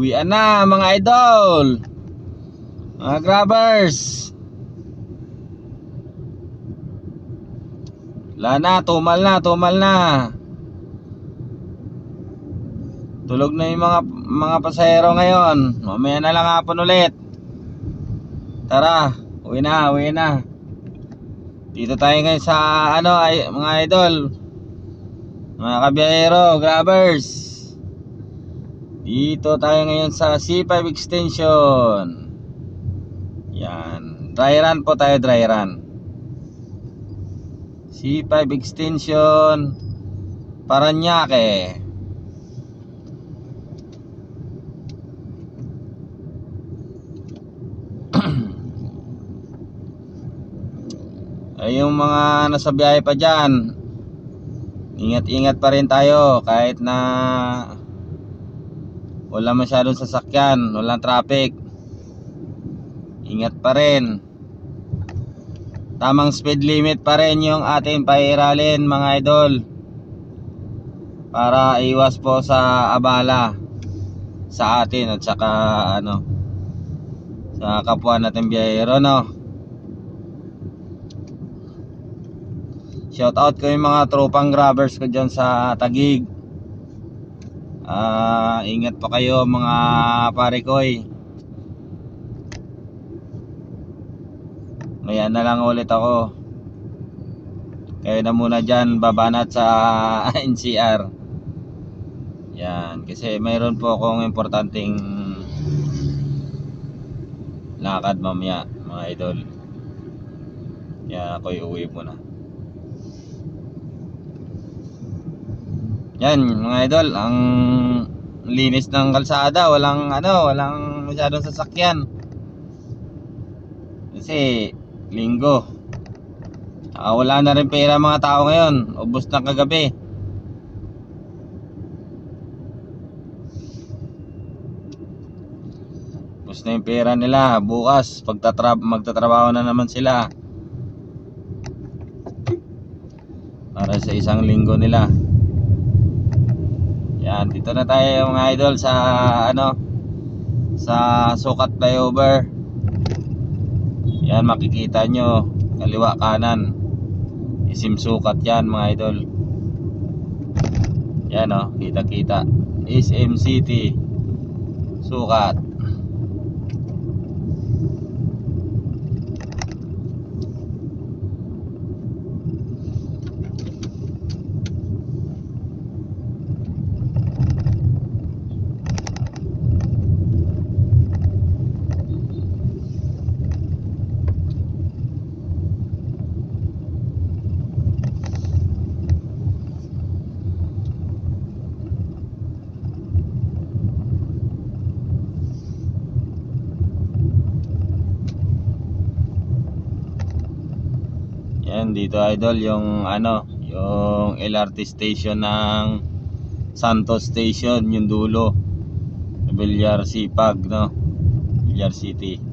Uwian na mga idol, mga grabbers. Wala na, tumal na. Tulog na yung mga pasahero ngayon. Mamaya na lang hapon ulit. Tara, uwi na. Dito tayo ngayon sa mga idol, mga kabiyahero, grabbers. Dito tayo ngayon sa C5 extension. Yan, dry run po tayo, dry run. C5 extension Paranaque. Ay, yung mga nasa biyahe pa dyan, ingat pa rin tayo kahit na wala masyadong sasakyan, walang traffic. Ingat pa rin. Tamang speed limit pa rin yung ating pairalin mga idol, para iwas po sa abala sa atin at saka sa kapwa natin biyahero, no? Shout out ko yung mga tropang grabbers ko dyan sa Taguig. Ingat pa kayo mga pare koy. Ngayon na lang ulit ako. Kayo na muna dyan babanat sa NCR. Yan, kasi mayroon po akong importanteng lakad mamaya mga idol. Kaya ako'y uwi muna. Yan mga idol, ang linis ng kalsada, walang masyadong sasakyan. Kasi linggo. Wala na rin pera mga tao ngayon, ubos na kagabi. Ubos na yung pera nila, bukas magtatrabaho na naman sila para sa isang linggo nila. Yan, dito na tayo mga idol sa sa Sukat Flyover. Yan, makikita nyo kaliwa kanan, SM Sukat yan mga idol. Yan kita SM City Sukat. Dito idol yung yung LRT station ng Santos Station, yung dulo, Villar Sipag, Villar City.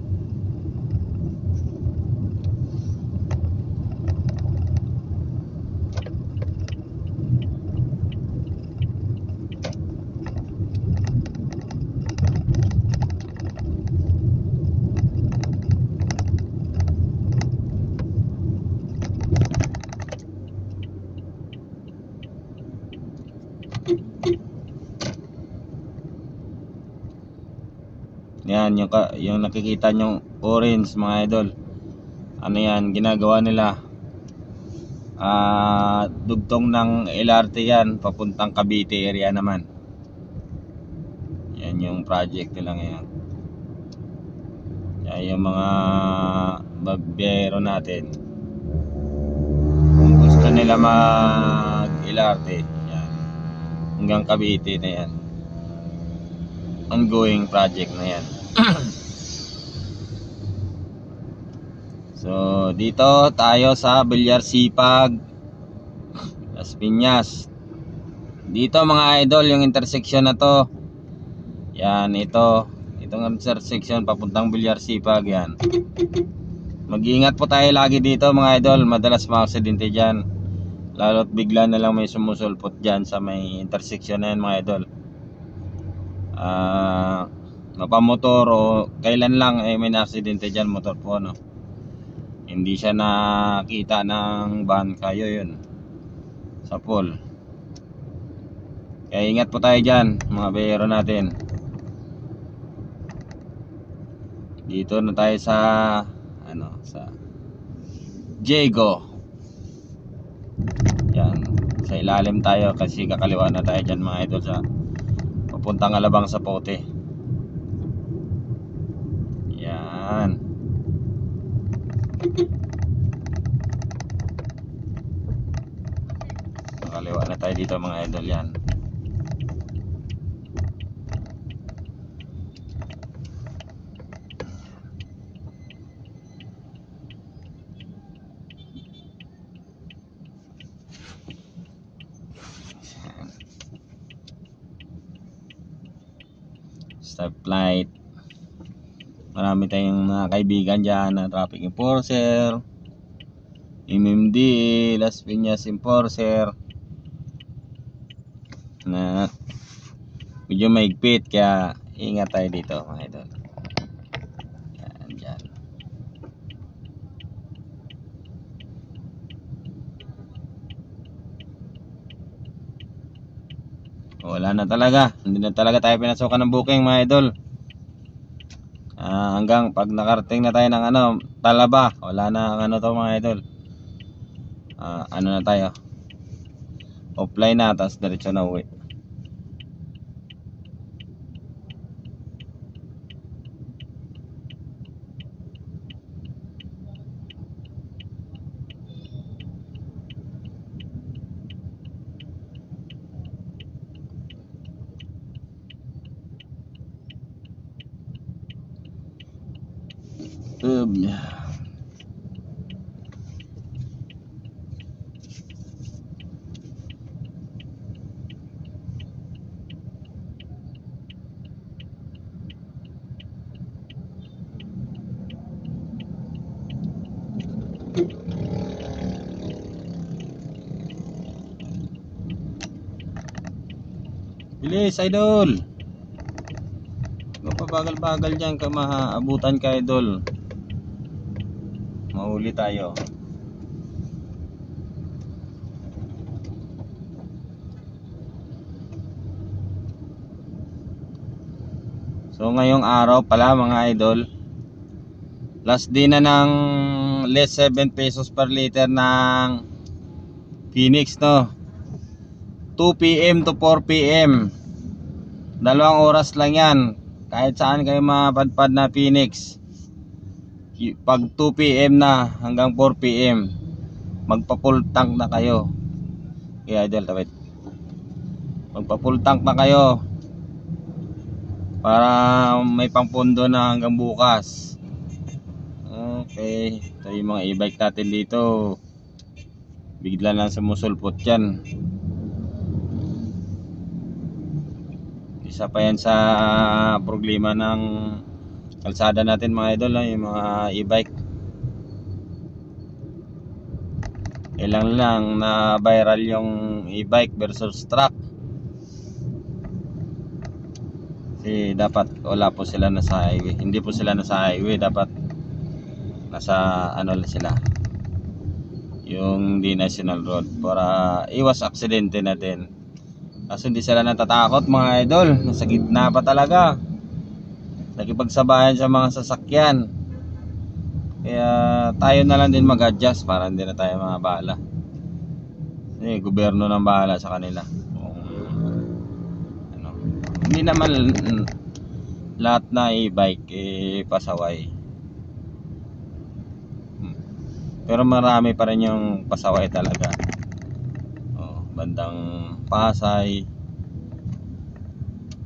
Yan, yung nakikita nyong orange mga idol, yan, ginagawa nila dugtong ng LRT yan, papuntang Cavite area naman. Yan yung project nila ngayon. Yan yung mga bagbiyero natin, kung gusto nila mag LRT, yan, hanggang Cavite na yan, ongoing project na yan. So dito tayo sa Villar Sipag, Las Piñas. Dito mga idol, yung intersection na to, yan, itong intersection papuntang Villar Sipag yan. Mag-iingat po tayo lagi dito mga idol, madalas ma-aksidente dyan, lalo't bigla na lang may sumusulpot dyan sa may intersection na yan mga idol. mapamotor o kailan lang may na-aksidente dyan, motor po, no? Hindi siya nakita ng van, kayo yun sa pool. Kaya ingat po tayo dyan, mga bayero natin. Dito na tayo sa sa Diego. Yan, sa ilalim tayo kasi kakaliwa na tayo dyan, mga idol, sa papuntang Alabang sa Pote. Yan. Kakaliwa na tayo dito, mga idol. Yan. Stoplight. Marami tayong mga kaibigan dyan na traffic enforcer, MMD, Las Piñas enforcer na medyo maigpit, kaya ingat tayo dito, mga idol. Yan, dyan. Wala na talaga, hindi na talaga tayo pinasukan ng booking, mga idol. Hanggang pag nakarating na tayo ng Talaba, wala na to, mga idol. Na tayo, offline na, tapos diretso na uwi. Bilis, idol. Mapabagal-bagal dyan ka, maabutan ka, idol. Mahuli tayo. So ngayong araw pala, mga idol, last day na ng less 7 pesos per liter ng Phoenix, no? 2 PM to 4 PM, 2 oras lang yan. Kahit saan kayo mapadpad na Phoenix, pag 2 PM na hanggang 4 PM, magpa-full tank na kayo. Kaya idol, tawid, magpa-full tank na kayo para may pangpondo na hanggang bukas. Okay, ito yung mga e-bike natin dito. Bigla lang sumusulpot yan. Isa pa yan sa problema ng kalsada natin, mga idol, yung mga e-bike. Kailang lang na viral yung e-bike versus truck. Kasi dapat wala po sila nasa highway. Hindi po sila nasa highway, dapat nasa sila, yung di national road, para iwas aksidente natin. Kaso hindi sila natatakot, mga idol. Nasa gitna pa talaga, nakipagsabayan sa mga sasakyan. Kaya tayo na lang din mag-adjust para hindi na tayo mga bahala. Gobyerno nang bahala sa kanila. Hindi naman lahat na e-bike pasaway, pero marami pa rin yung pasaway talaga. Bandang Pasay,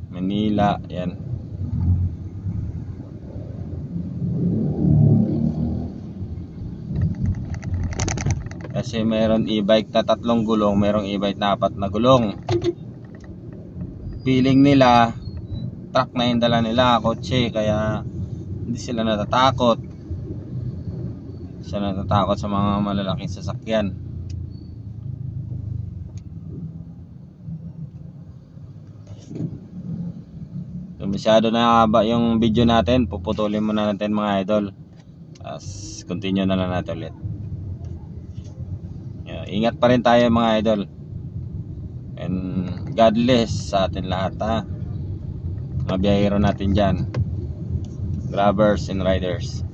Manila, yan. Kasi mayroon e-bike na 3 gulong, mayroong e-bike na 4 na gulong. Feeling nila truck na yung dala nila, kotse, kaya hindi sila natatakot. Sila natatakot sa mga malalaking sasakyan. masyado na haba yung video natin, puputulin muna natin mga idol. As continue na lang natin ulit. Ingat pa rin tayo mga idol. And God bless sa atin lahat ha. Mga biyahero natin dyan, grabbers and riders.